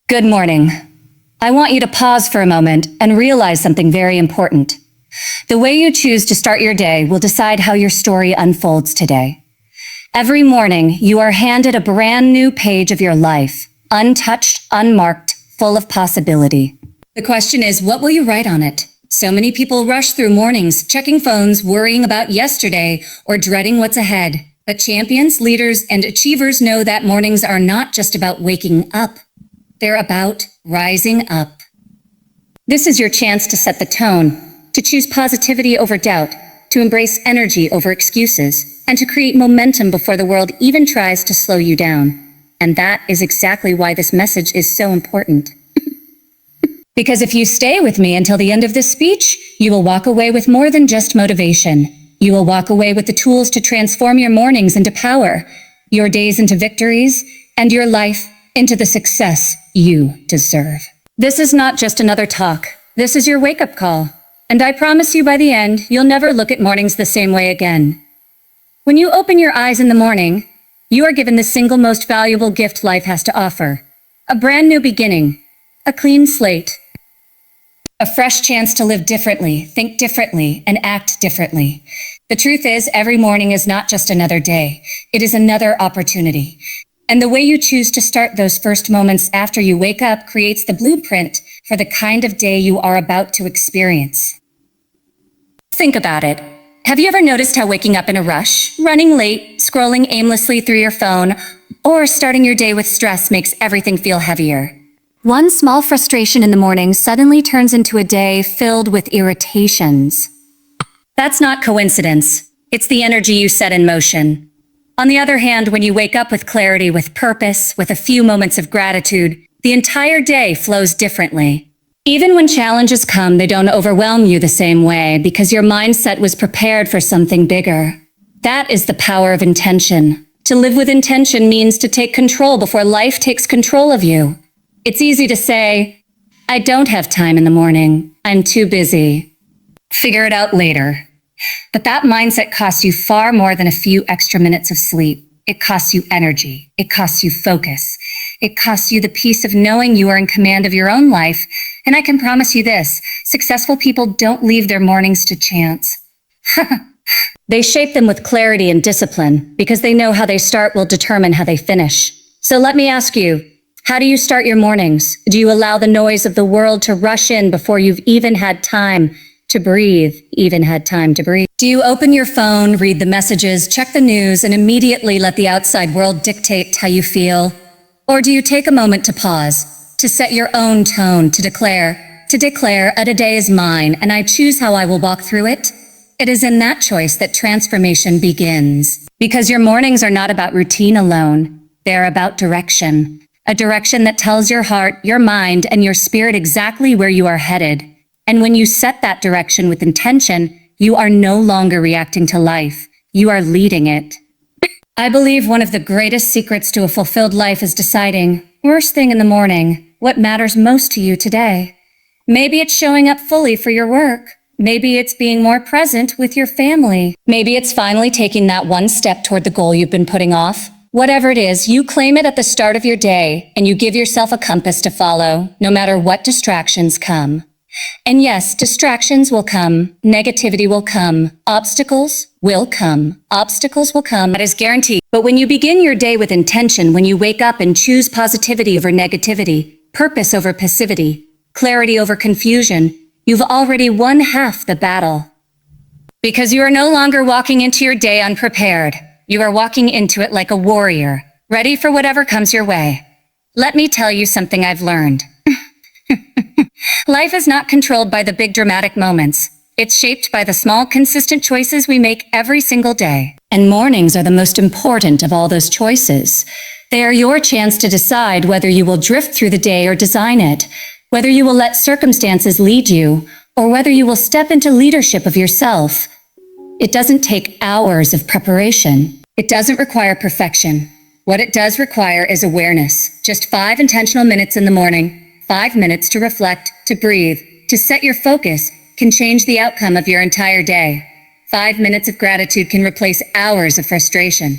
Good morning. I want you to pause for a moment and realize something very important. The way you choose to start your day will decide how your story unfolds today. Every morning, you are handed a brand new page of your life, untouched, unmarked, full of possibility. The question is, what will you write on it? So many people rush through mornings, checking phones, worrying about yesterday, or dreading what's ahead. But champions, leaders, and achievers know that mornings are not just about waking up. They're about rising up. This is your chance to set the tone, to choose positivity over doubt, to embrace energy over excuses, and to create momentum before the world even tries to slow you down. And that is exactly why this message is so important. Because if you stay with me until the end of this speech, you will walk away with more than just motivation. You will walk away with the tools to transform your mornings into power, your days into victories, and your life into the success you deserve. This is not just another talk. This is your wake-up call. And I promise you by the end, you'll never look at mornings the same way again. When you open your eyes in the morning, you are given the single most valuable gift life has to offer. A brand new beginning. A clean slate. A fresh chance to live differently, think differently, and act differently. The truth is, every morning is not just another day. It is another opportunity. And the way you choose to start those first moments after you wake up creates the blueprint for the kind of day you are about to experience. Think about it. Have you ever noticed how waking up in a rush, running late, scrolling aimlessly through your phone, or starting your day with stress makes everything feel heavier? One small frustration in the morning suddenly turns into a day filled with irritations. That's not coincidence. It's the energy you set in motion. On the other hand, when you wake up with clarity, with purpose, with a few moments of gratitude, the entire day flows differently. Even when challenges come, they don't overwhelm you the same way because your mindset was prepared for something bigger. That is the power of intention. To live with intention means to take control before life takes control of you. It's easy to say, I don't have time in the morning. I'm too busy. Figure it out later. But that mindset costs you far more than a few extra minutes of sleep. It costs you energy. It costs you focus. It costs you the peace of knowing you are in command of your own life. And I can promise you this, successful people don't leave their mornings to chance. They shape them with clarity and discipline because they know how they start will determine how they finish. So let me ask you, how do you start your mornings? Do you allow the noise of the world to rush in before you've even had time to breathe, Do you open your phone, read the messages, check the news, and immediately let the outside world dictate how you feel? Or do you take a moment to pause, to set your own tone, to declare, a day is mine, and I choose how I will walk through it? It is in that choice that transformation begins. Because your mornings are not about routine alone. They are about direction. A direction that tells your heart, your mind, and your spirit exactly where you are headed. And when you set that direction with intention, you are no longer reacting to life. You are leading it. I believe one of the greatest secrets to a fulfilled life is deciding, first thing in the morning, what matters most to you today. Maybe it's showing up fully for your work. Maybe it's being more present with your family. Maybe it's finally taking that one step toward the goal you've been putting off. Whatever it is, you claim it at the start of your day, and you give yourself a compass to follow, no matter what distractions come. And yes, distractions will come, negativity will come, obstacles will come. That is guaranteed. But when you begin your day with intention, when you wake up and choose positivity over negativity, purpose over passivity, clarity over confusion, you've already won half the battle. Because you are no longer walking into your day unprepared. You are walking into it like a warrior, ready for whatever comes your way. Let me tell you something I've learned. Life is not controlled by the big dramatic moments. It's shaped by the small, consistent choices we make every single day. And mornings are the most important of all those choices. They are your chance to decide whether you will drift through the day or design it, whether you will let circumstances lead you, or whether you will step into leadership of yourself. It doesn't take hours of preparation. It doesn't require perfection. What it does require is awareness. Just 5 intentional minutes in the morning. 5 minutes to reflect, to breathe, to set your focus can change the outcome of your entire day. 5 minutes of gratitude can replace hours of frustration.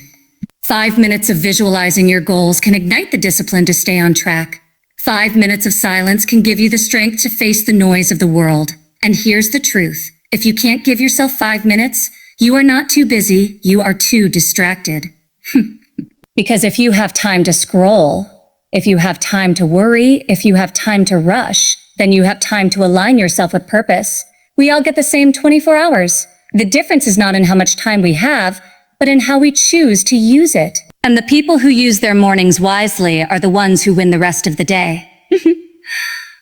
5 minutes of visualizing your goals can ignite the discipline to stay on track. 5 minutes of silence can give you the strength to face the noise of the world. And here's the truth. If you can't give yourself 5 minutes, you are not too busy, you are too distracted. Because if you have time to scroll, if you have time to worry, if you have time to rush, then you have time to align yourself with purpose. We all get the same 24 hours. The difference is not in how much time we have, but in how we choose to use it. And the people who use their mornings wisely are the ones who win the rest of the day.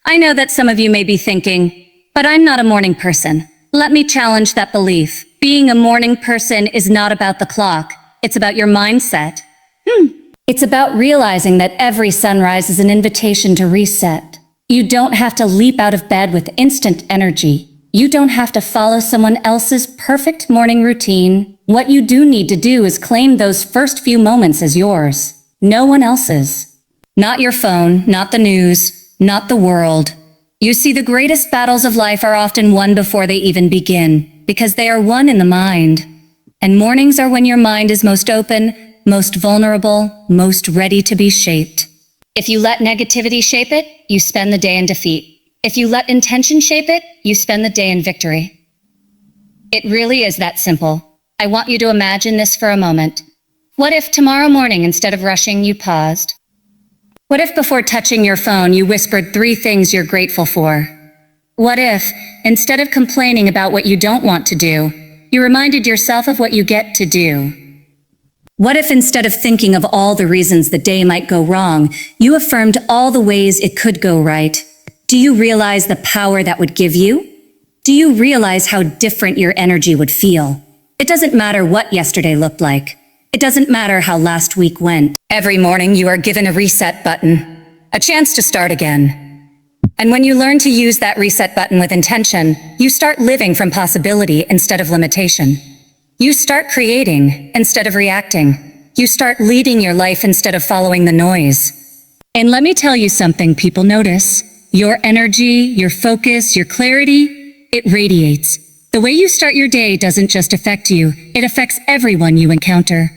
I know that some of you may be thinking, but I'm not a morning person. Let me challenge that belief. Being a morning person is not about the clock. It's about your mindset. It's about realizing that every sunrise is an invitation to reset. You don't have to leap out of bed with instant energy. You don't have to follow someone else's perfect morning routine. What you do need to do is claim those first few moments as yours. No one else's. Not your phone, not the news, not the world. You see, the greatest battles of life are often won before they even begin, because they are won in the mind. And mornings are when your mind is most open, most vulnerable, most ready to be shaped. If you let negativity shape it, you spend the day in defeat. If you let intention shape it, you spend the day in victory. It really is that simple. I want you to imagine this for a moment. What if tomorrow morning, instead of rushing, you paused? What if before touching your phone, you whispered 3 things you're grateful for? What if, instead of complaining about what you don't want to do, you reminded yourself of what you get to do? What if instead of thinking of all the reasons the day might go wrong, you affirmed all the ways it could go right? Do you realize the power that would give you? Do you realize how different your energy would feel? It doesn't matter what yesterday looked like. It doesn't matter how last week went. Every morning you are given a reset button, a chance to start again. And when you learn to use that reset button with intention, you start living from possibility instead of limitation. You start creating instead of reacting. You start leading your life instead of following the noise. And let me tell you something people notice. Your energy, your focus, your clarity, it radiates. The way you start your day doesn't just affect you, it affects everyone you encounter.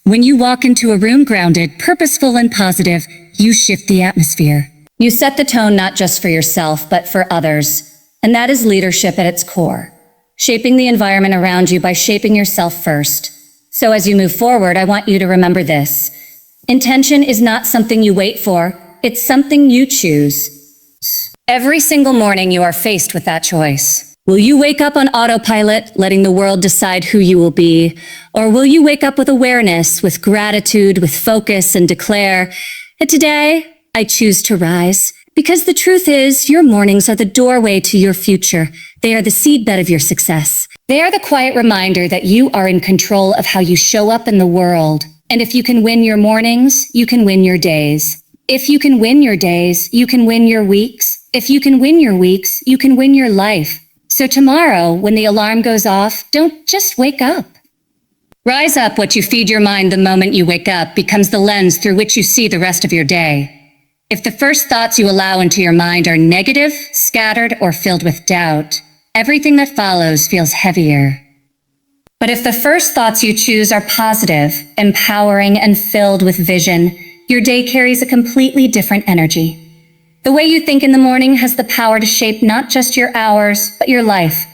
When you walk into a room grounded, purposeful, and positive, you shift the atmosphere. You set the tone not just for yourself, but for others. And that is leadership at its core. Shaping the environment around you by shaping yourself first. So as you move forward, I want you to remember this. Intention is not something you wait for, it's something you choose. Every single morning you are faced with that choice. Will you wake up on autopilot, letting the world decide who you will be? Or will you wake up with awareness, with gratitude, with focus, and declare, today, I choose to rise? Because the truth is, your mornings are the doorway to your future. They are the seedbed of your success. They are the quiet reminder that you are in control of how you show up in the world. And if you can win your mornings, you can win your days. If you can win your days, you can win your weeks. If you can win your weeks, you can win your life. So tomorrow, when the alarm goes off, don't just wake up. Rise up. What you feed your mind the moment you wake up becomes the lens through which you see the rest of your day. If the first thoughts you allow into your mind are negative, scattered, or filled with doubt, everything that follows feels heavier. But if the first thoughts you choose are positive, empowering, and filled with vision, your day carries a completely different energy. The way you think in the morning has the power to shape not just your hours, but your life.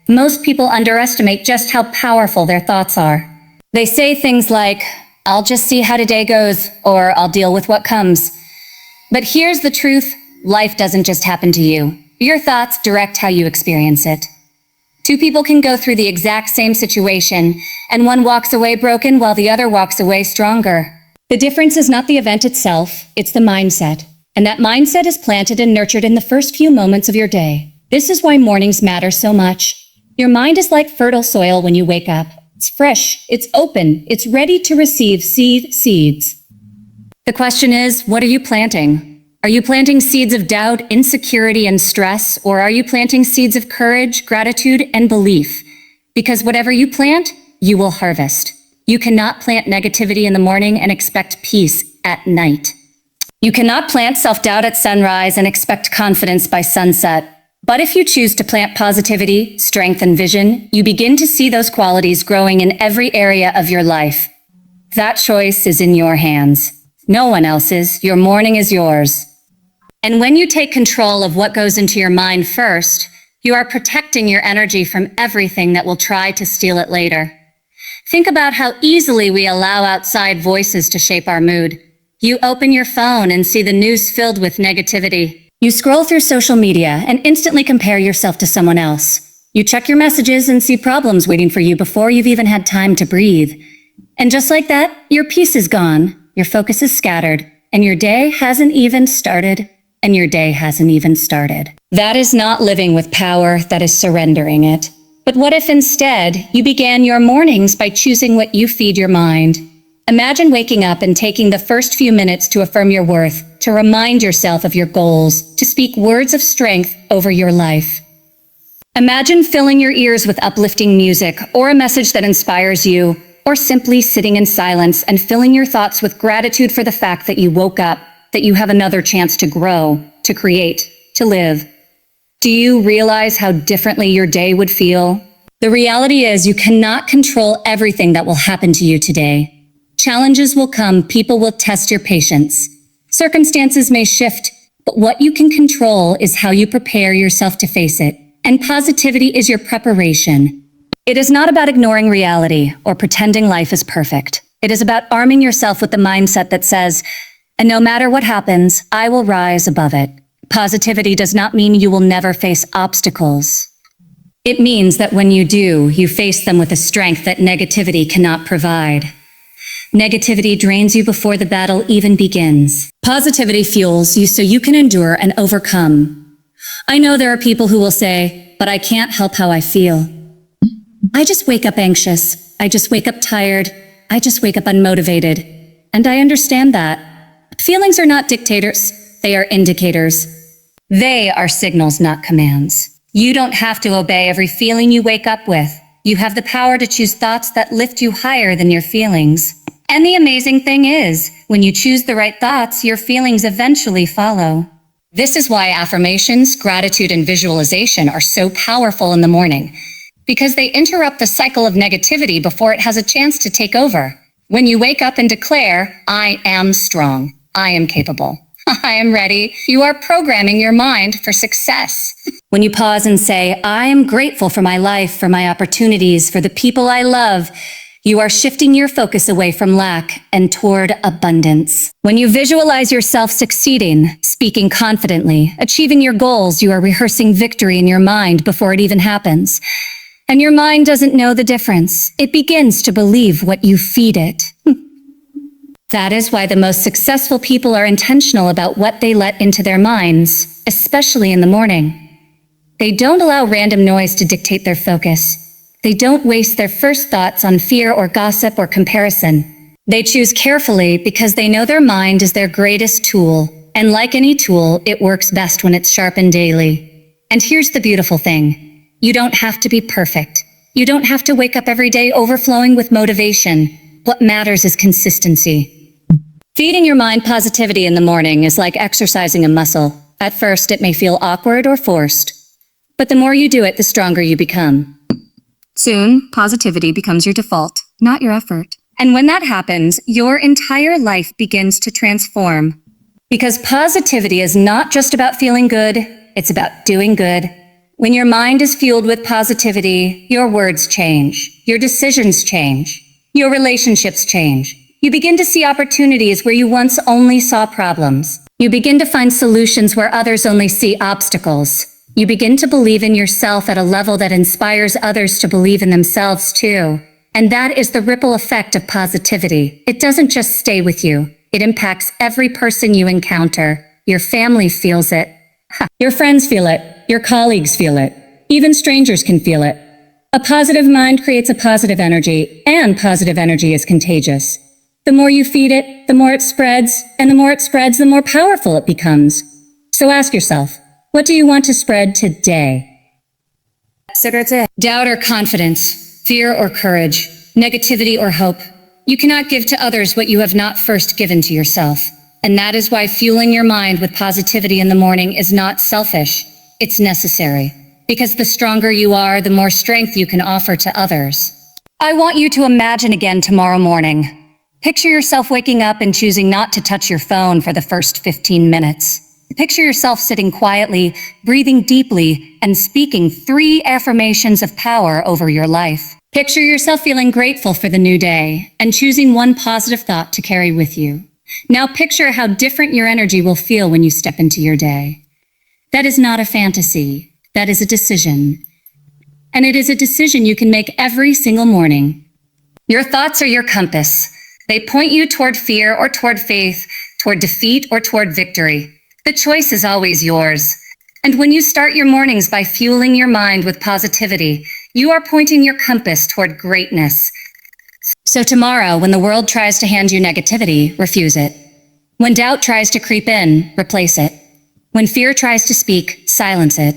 Most people underestimate just how powerful their thoughts are. They say things like, I'll just see how today goes, or I'll deal with what comes. But here's the truth, life doesn't just happen to you. Your thoughts direct how you experience it. 2 people can go through the exact same situation, and one walks away broken while the other walks away stronger. The difference is not the event itself, it's the mindset. And that mindset is planted and nurtured in the first few moments of your day. This is why mornings matter so much. Your mind is like fertile soil when you wake up. It's fresh, it's open, it's ready to receive seeds. The question is, what are you planting? Are you planting seeds of doubt, insecurity, and stress, or are you planting seeds of courage, gratitude, and belief? Because whatever you plant, you will harvest. You cannot plant negativity in the morning and expect peace at night. You cannot plant self-doubt at sunrise and expect confidence by sunset. But if you choose to plant positivity, strength, and vision, you begin to see those qualities growing in every area of your life. That choice is in your hands. No one else's. Your morning is yours. And when you take control of what goes into your mind first, you are protecting your energy from everything that will try to steal it later. Think about how easily we allow outside voices to shape our mood. You open your phone and see the news filled with negativity. You scroll through social media and instantly compare yourself to someone else. You check your messages and see problems waiting for you before you've even had time to breathe. And just like that, your peace is gone, your focus is scattered, and your day hasn't even started. That is not living with power, that is surrendering it. But what if instead you began your mornings by choosing what you feed your mind? Imagine waking up and taking the first few minutes to affirm your worth, to remind yourself of your goals, to speak words of strength over your life. Imagine filling your ears with uplifting music or a message that inspires you, or simply sitting in silence and filling your thoughts with gratitude for the fact that you woke up, that you have another chance to grow, to create, to live. Do you realize how differently your day would feel? The reality is you cannot control everything that will happen to you today. Challenges will come, people will test your patience. Circumstances may shift, but what you can control is how you prepare yourself to face it. And positivity is your preparation. It is not about ignoring reality or pretending life is perfect. It is about arming yourself with the mindset that says, and no matter what happens, I will rise above it. Positivity does not mean you will never face obstacles. It means that when you do, you face them with a strength that negativity cannot provide. Negativity drains you before the battle even begins. Positivity fuels you so you can endure and overcome. I know there are people who will say, but I can't help how I feel. I just wake up anxious. I just wake up tired. I just wake up unmotivated. And I understand that. Feelings are not dictators. They are indicators. They are signals, not commands. You don't have to obey every feeling you wake up with. You have the power to choose thoughts that lift you higher than your feelings. And the amazing thing is, when you choose the right thoughts, your feelings eventually follow. This is why affirmations, gratitude, and visualization are so powerful in the morning, because they interrupt the cycle of negativity before it has a chance to take over. When you wake up and declare, I am strong, I am capable, I am ready, you are programming your mind for success. When you pause and say, I am grateful for my life, for my opportunities, for the people I love, you are shifting your focus away from lack and toward abundance. When you visualize yourself succeeding, speaking confidently, achieving your goals, you are rehearsing victory in your mind before it even happens. And your mind doesn't know the difference. It begins to believe what you feed it. That is why the most successful people are intentional about what they let into their minds, especially in the morning. They don't allow random noise to dictate their focus. They don't waste their first thoughts on fear or gossip or comparison. They choose carefully because they know their mind is their greatest tool. And like any tool, it works best when it's sharpened daily. And here's the beautiful thing. You don't have to be perfect. You don't have to wake up every day overflowing with motivation. What matters is consistency. Feeding your mind positivity in the morning is like exercising a muscle. At first, it may feel awkward or forced. But the more you do it, the stronger you become. Soon, positivity becomes your default, not your effort. And when that happens, your entire life begins to transform. Because positivity is not just about feeling good, it's about doing good. When your mind is fueled with positivity, your words change, your decisions change, your relationships change. You begin to see opportunities where you once only saw problems. You begin to find solutions where others only see obstacles. You begin to believe in yourself at a level that inspires others to believe in themselves too. And that is the ripple effect of positivity. It doesn't just stay with you. It impacts every person you encounter. Your family feels it. Your friends feel it. Your colleagues feel it. Even strangers can feel it. A positive mind creates a positive energy, and positive energy is contagious. The more you feed it, the more it spreads, and the more it spreads, the more powerful it becomes. So ask yourself, what do you want to spread today? Doubt or confidence, fear or courage, negativity or hope. You cannot give to others what you have not first given to yourself. And that is why fueling your mind with positivity in the morning is not selfish. It's necessary. Because the stronger you are, the more strength you can offer to others. I want you to imagine again tomorrow morning. Picture yourself waking up and choosing not to touch your phone for the first 15 minutes. Picture yourself sitting quietly, breathing deeply, and speaking 3 affirmations of power over your life. Picture yourself feeling grateful for the new day and choosing one positive thought to carry with you. Now picture how different your energy will feel when you step into your day. That is not a fantasy. That is a decision. And it is a decision you can make every single morning. Your thoughts are your compass. They point you toward fear or toward faith, toward defeat or toward victory. The choice is always yours. And when you start your mornings by fueling your mind with positivity, you are pointing your compass toward greatness. So tomorrow, when the world tries to hand you negativity, refuse it. When doubt tries to creep in, replace it. When fear tries to speak, silence it.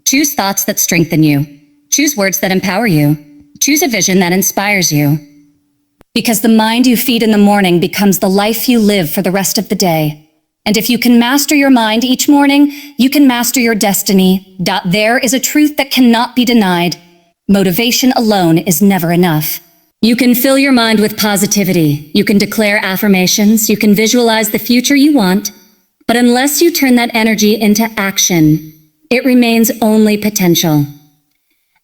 Choose thoughts that strengthen you. Choose words that empower you. Choose a vision that inspires you. Because the mind you feed in the morning becomes the life you live for the rest of the day. And if you can master your mind each morning, you can master your destiny. There is a truth that cannot be denied. Motivation alone is never enough. You can fill your mind with positivity. You can declare affirmations. You can visualize the future you want. But unless you turn that energy into action, it remains only potential.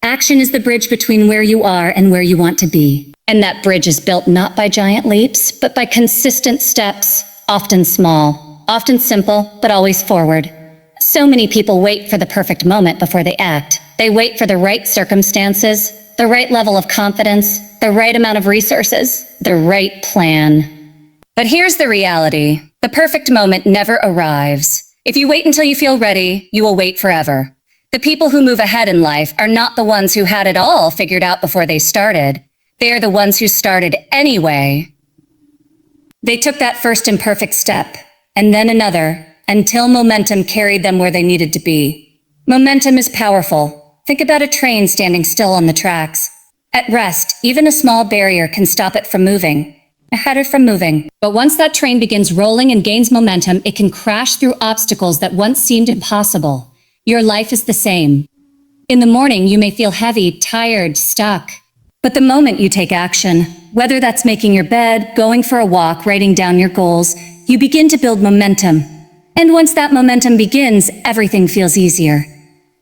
Action is the bridge between where you are and where you want to be. And that bridge is built not by giant leaps, but by consistent steps, often small. Often simple, but always forward. So many people wait for the perfect moment before they act. They wait for the right circumstances, the right level of confidence, the right amount of resources, the right plan. But here's the reality. The perfect moment never arrives. If you wait until you feel ready, you will wait forever. The people who move ahead in life are not the ones who had it all figured out before they started. They are the ones who started anyway. They took that first imperfect step, and then another, until momentum carried them where they needed to be. Momentum is powerful. Think about a train standing still on the tracks. At rest, even a small barrier can stop it from moving. But once that train begins rolling and gains momentum, it can crash through obstacles that once seemed impossible. Your life is the same. In the morning, you may feel heavy, tired, stuck. But the moment you take action, whether that's making your bed, going for a walk, writing down your goals, you begin to build momentum. And once that momentum begins, everything feels easier.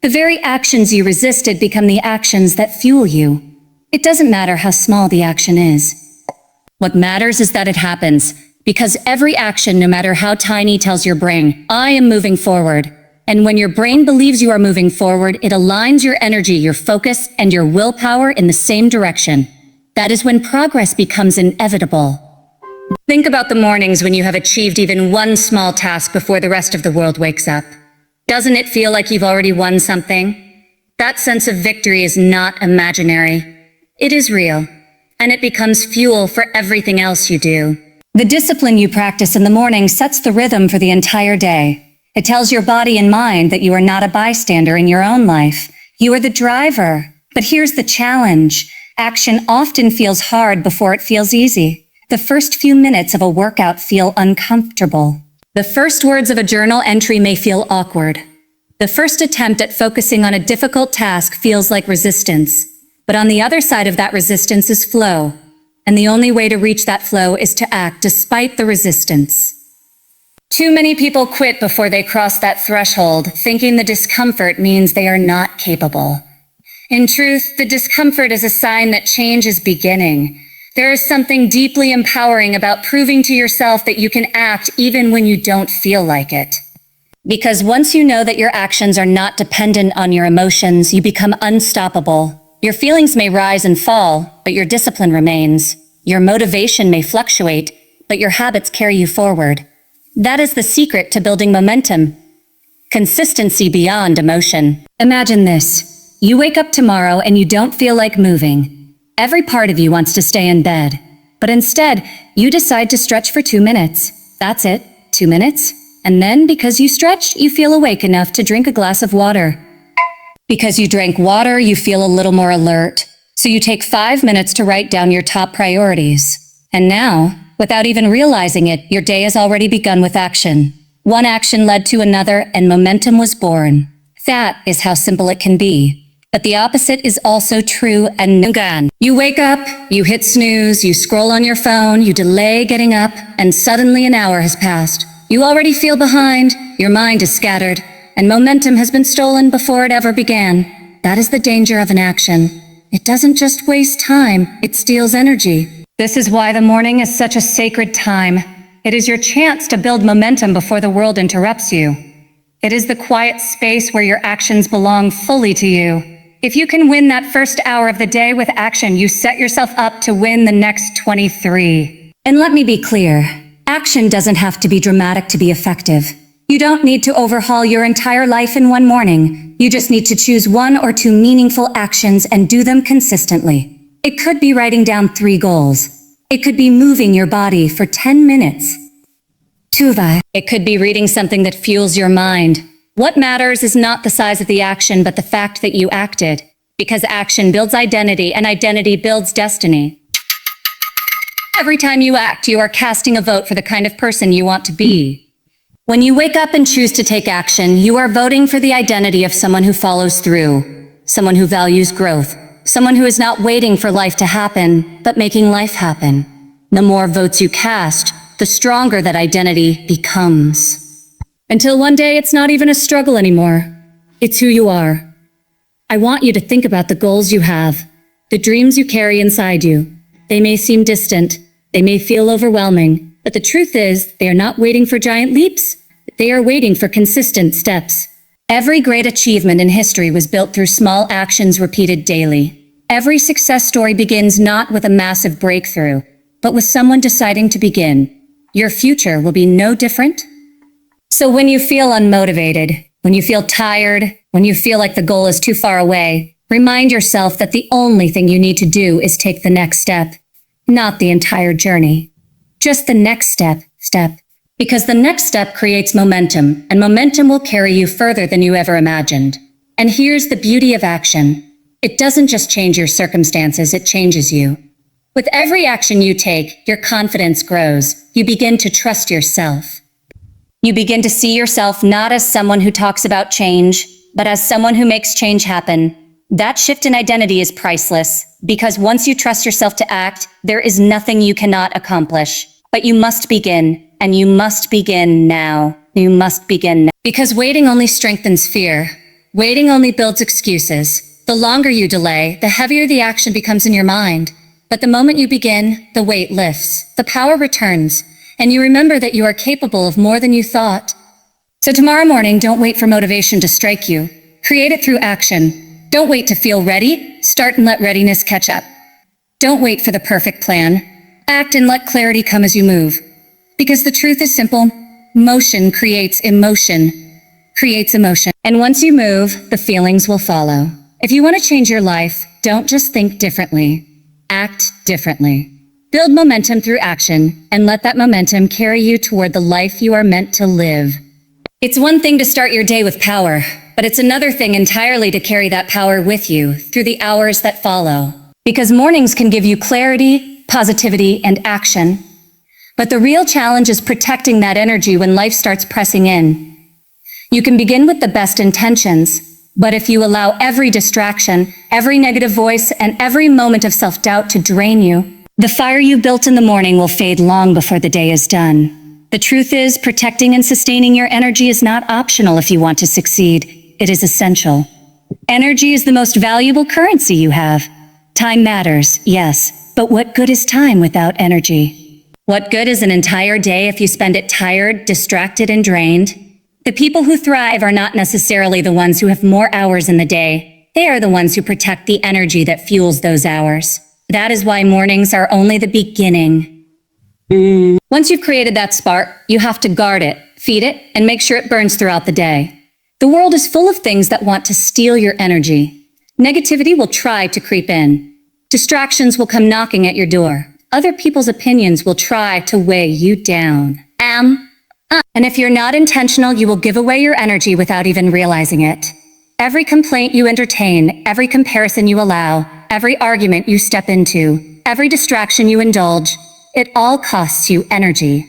The very actions you resisted become the actions that fuel you. It doesn't matter how small the action is. What matters is that it happens, because every action, no matter how tiny, tells your brain, I am moving forward. And when your brain believes you are moving forward, it aligns your energy, your focus, and your willpower in the same direction. That is when progress becomes inevitable. Think about the mornings when you have achieved even one small task before the rest of the world wakes up. Doesn't it feel like you've already won something? That sense of victory is not imaginary. It is real, and it becomes fuel for everything else you do. The discipline you practice in the morning sets the rhythm for the entire day. It tells your body and mind that you are not a bystander in your own life. You are the driver. But here's the challenge. Action often feels hard before it feels easy. The first few minutes of a workout feel uncomfortable. The first words of a journal entry may feel awkward. The first attempt at focusing on a difficult task feels like resistance. But on the other side of that resistance is flow. And the only way to reach that flow is to act despite the resistance. Too many people quit before they cross that threshold, thinking the discomfort means they are not capable. In truth, the discomfort is a sign that change is beginning. There is something deeply empowering about proving to yourself that you can act even when you don't feel like it. Because once you know that your actions are not dependent on your emotions, you become unstoppable. Your feelings may rise and fall, but your discipline remains. Your motivation may fluctuate, but your habits carry you forward. That is the secret to building momentum. Consistency beyond emotion. Imagine this. You wake up tomorrow and you don't feel like moving. Every part of you wants to stay in bed. But instead, you decide to stretch for 2 minutes. That's it, 2 minutes. And then, because you stretched, you feel awake enough to drink a glass of water. Because you drank water, you feel a little more alert. So you take 5 minutes to write down your top priorities. And now, without even realizing it, your day has already begun with action. One action led to another, and momentum was born. That is how simple it can be. But the opposite is also true and nugan. You wake up, you hit snooze, you scroll on your phone, you delay getting up, and suddenly an hour has passed. You already feel behind, your mind is scattered, and momentum has been stolen before it ever began. That is the danger of inaction. It doesn't just waste time, it steals energy. This is why the morning is such a sacred time. It is your chance to build momentum before the world interrupts you. It is the quiet space where your actions belong fully to you. If you can win that first hour of the day with action, you set yourself up to win the next 23. And let me be clear, action doesn't have to be dramatic to be effective. You don't need to overhaul your entire life in one morning. You just need to choose 1 or 2 meaningful actions and do them consistently. It could be writing down 3 goals. It could be moving your body for 10 minutes. It could be reading something that fuels your mind. What matters is not the size of the action, but the fact that you acted. Because action builds identity, and identity builds destiny. Every time you act, you are casting a vote for the kind of person you want to be. When you wake up and choose to take action, you are voting for the identity of someone who follows through, someone who values growth, someone who is not waiting for life to happen, but making life happen. The more votes you cast, the stronger that identity becomes. Until one day, it's not even a struggle anymore. It's who you are. I want you to think about the goals you have, the dreams you carry inside you. They may seem distant, they may feel overwhelming, but the truth is, they are not waiting for giant leaps. They are waiting for consistent steps. Every great achievement in history was built through small actions repeated daily. Every success story begins not with a massive breakthrough, but with someone deciding to begin. Your future will be no different. So when you feel unmotivated, when you feel tired, when you feel like the goal is too far away, remind yourself that the only thing you need to do is take the next step, not the entire journey. Just the next step. Because the next step creates momentum, and momentum will carry you further than you ever imagined. And here's the beauty of action. It doesn't just change your circumstances, it changes you. With every action you take, your confidence grows. You begin to trust yourself. You begin to see yourself not as someone who talks about change, but as someone who makes change happen. That shift in identity is priceless, because once you trust yourself to act, there is nothing you cannot accomplish. But you must begin, and you must begin now. You must begin now. Because waiting only strengthens fear. Waiting only builds excuses. The longer you delay, the heavier the action becomes in your mind. But the moment you begin, the weight lifts, the power returns, and you remember that you are capable of more than you thought. So tomorrow morning, don't wait for motivation to strike you. Create it through action. Don't wait to feel ready. Start and let readiness catch up. Don't wait for the perfect plan. Act and let clarity come as you move. Because the truth is simple. Motion creates emotion. And once you move, the feelings will follow. If you want to change your life, don't just think differently. Act differently. Build momentum through action, and let that momentum carry you toward the life you are meant to live. It's one thing to start your day with power, but it's another thing entirely to carry that power with you through the hours that follow. Because mornings can give you clarity, positivity, and action. But the real challenge is protecting that energy when life starts pressing in. You can begin with the best intentions, but if you allow every distraction, every negative voice, and every moment of self-doubt to drain you, the fire you built in the morning will fade long before the day is done. The truth is, protecting and sustaining your energy is not optional if you want to succeed. It is essential. Energy is the most valuable currency you have. Time matters, yes, but what good is time without energy? What good is an entire day if you spend it tired, distracted, and drained? The people who thrive are not necessarily the ones who have more hours in the day. They are the ones who protect the energy that fuels those hours. That is why mornings are only the beginning. Once you've created that spark, you have to guard it, feed it, and make sure it burns throughout the day. The world is full of things that want to steal your energy. Negativity will try to creep in. Distractions will come knocking at your door. Other people's opinions will try to weigh you down. And if you're not intentional, you will give away your energy without even realizing it. Every complaint you entertain, every comparison you allow, every argument you step into, every distraction you indulge, it all costs you energy.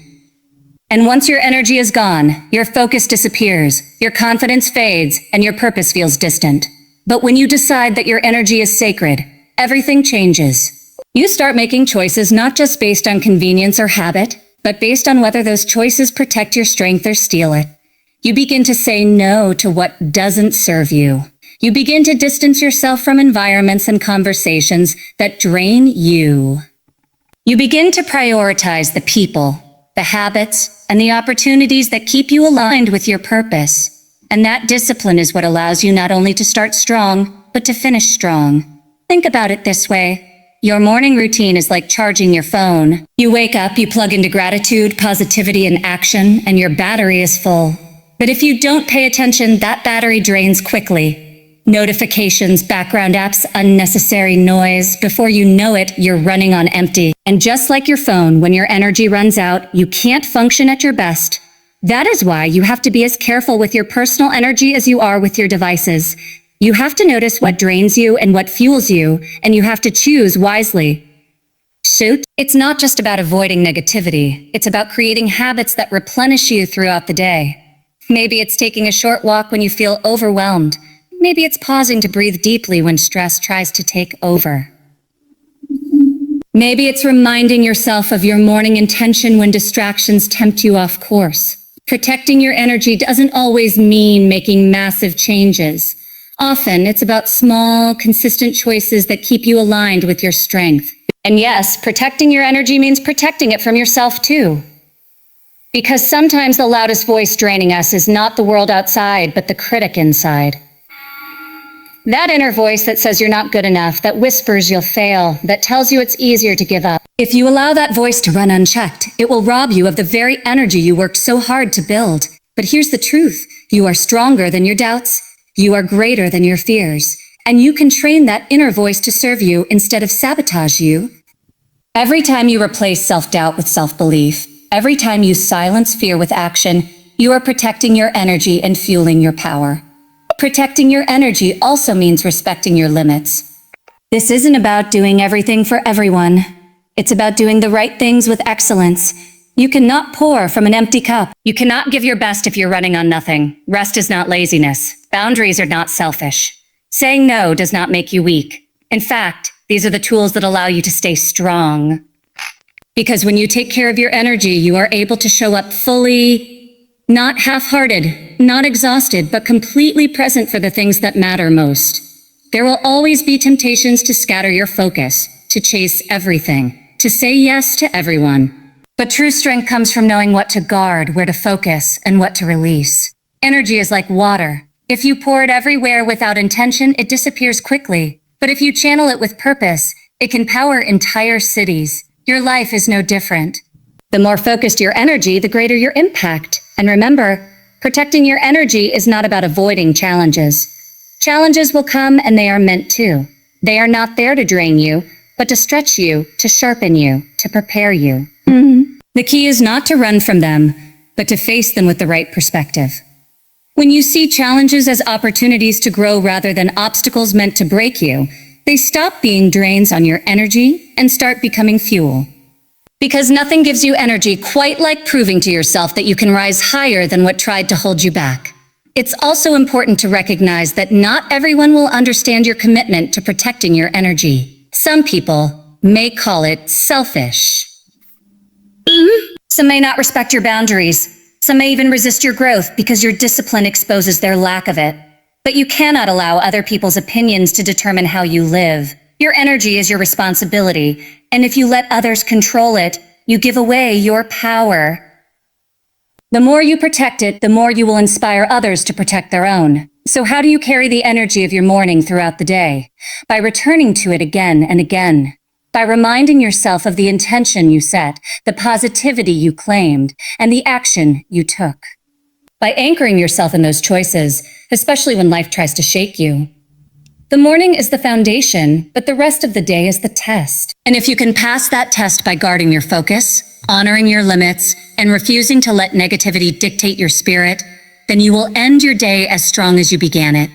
And once your energy is gone, your focus disappears, your confidence fades, and your purpose feels distant. But when you decide that your energy is sacred, everything changes. You start making choices not just based on convenience or habit, but based on whether those choices protect your strength or steal it. You begin to say no to what doesn't serve you. You begin to distance yourself from environments and conversations that drain you. You begin to prioritize the people, the habits, and the opportunities that keep you aligned with your purpose. And that discipline is what allows you not only to start strong, but to finish strong. Think about it this way. Your morning routine is like charging your phone. You wake up, you plug into gratitude, positivity, and action, and your battery is full. But if you don't pay attention, that battery drains quickly. Notifications, background apps, unnecessary noise. Before you know it, you're running on empty. And just like your phone, when your energy runs out, you can't function at your best. That is why you have to be as careful with your personal energy as you are with your devices. You have to notice what drains you and what fuels you, and you have to choose wisely. Shoot, it's not just about avoiding negativity. It's about creating habits that replenish you throughout the day. Maybe it's taking a short walk when you feel overwhelmed. Maybe it's pausing to breathe deeply when stress tries to take over. Maybe it's reminding yourself of your morning intention when distractions tempt you off course. Protecting your energy doesn't always mean making massive changes. Often, it's about small, consistent choices that keep you aligned with your strength. And yes, protecting your energy means protecting it from yourself too. Because sometimes the loudest voice draining us is not the world outside, but the critic inside. That inner voice that says you're not good enough, that whispers you'll fail, that tells you it's easier to give up. If you allow that voice to run unchecked, it will rob you of the very energy you worked so hard to build. But here's the truth. You are stronger than your doubts. You are greater than your fears. And you can train that inner voice to serve you instead of sabotage you. Every time you replace self-doubt with self-belief, every time you silence fear with action, you are protecting your energy and fueling your power. Protecting your energy also means respecting your limits. This isn't about doing everything for everyone. It's about doing the right things with excellence. You cannot pour from an empty cup. You cannot give your best if you're running on nothing. Rest is not laziness. Boundaries are not selfish. Saying no does not make you weak. In fact, these are the tools that allow you to stay strong. Because when you take care of your energy, you are able to show up fully, not half-hearted, not exhausted, but completely present for the things that matter most. There will always be temptations to scatter your focus, to chase everything, to say yes to everyone. But true strength comes from knowing what to guard, where to focus, and what to release. Energy is like water. If you pour it everywhere without intention, it disappears quickly. But if you channel it with purpose, it can power entire cities. Your life is no different. The more focused your energy, the greater your impact. And remember, protecting your energy is not about avoiding challenges. Challenges will come and they are meant to. They are not there to drain you, but to stretch you, to sharpen you, to prepare you. The key is not to run from them, but to face them with the right perspective. When you see challenges as opportunities to grow rather than obstacles meant to break you, they stop being drains on your energy and start becoming fuel. Because nothing gives you energy quite like proving to yourself that you can rise higher than what tried to hold you back. It's also important to recognize that not everyone will understand your commitment to protecting your energy. Some people may call it selfish. Some may not respect your boundaries. Some may even resist your growth because your discipline exposes their lack of it. But you cannot allow other people's opinions to determine how you live. Your energy is your responsibility, and if you let others control it, you give away your power. The more you protect it, the more you will inspire others to protect their own. So how do you carry the energy of your morning throughout the day? By returning to it again and again. By reminding yourself of the intention you set, the positivity you claimed, and the action you took. By anchoring yourself in those choices, especially when life tries to shake you. The morning is the foundation, but the rest of the day is the test. And if you can pass that test by guarding your focus, honoring your limits, and refusing to let negativity dictate your spirit, then you will end your day as strong as you began it.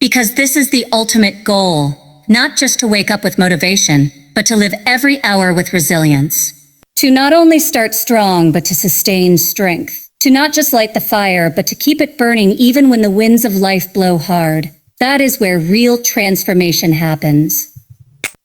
Because this is the ultimate goal, not just to wake up with motivation, but to live every hour with resilience. To not only start strong, but to sustain strength. To not just light the fire, but to keep it burning even when the winds of life blow hard. That is where real transformation happens.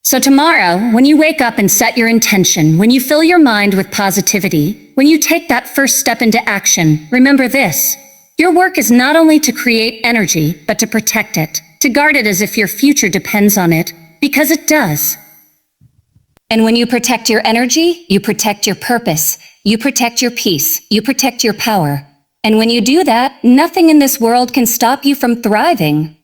So tomorrow, when you wake up and set your intention, when you fill your mind with positivity, when you take that first step into action, remember this. Your work is not only to create energy, but to protect it, to guard it as if your future depends on it, because it does. And when you protect your energy, you protect your purpose, you protect your peace, you protect your power. And when you do that, nothing in this world can stop you from thriving.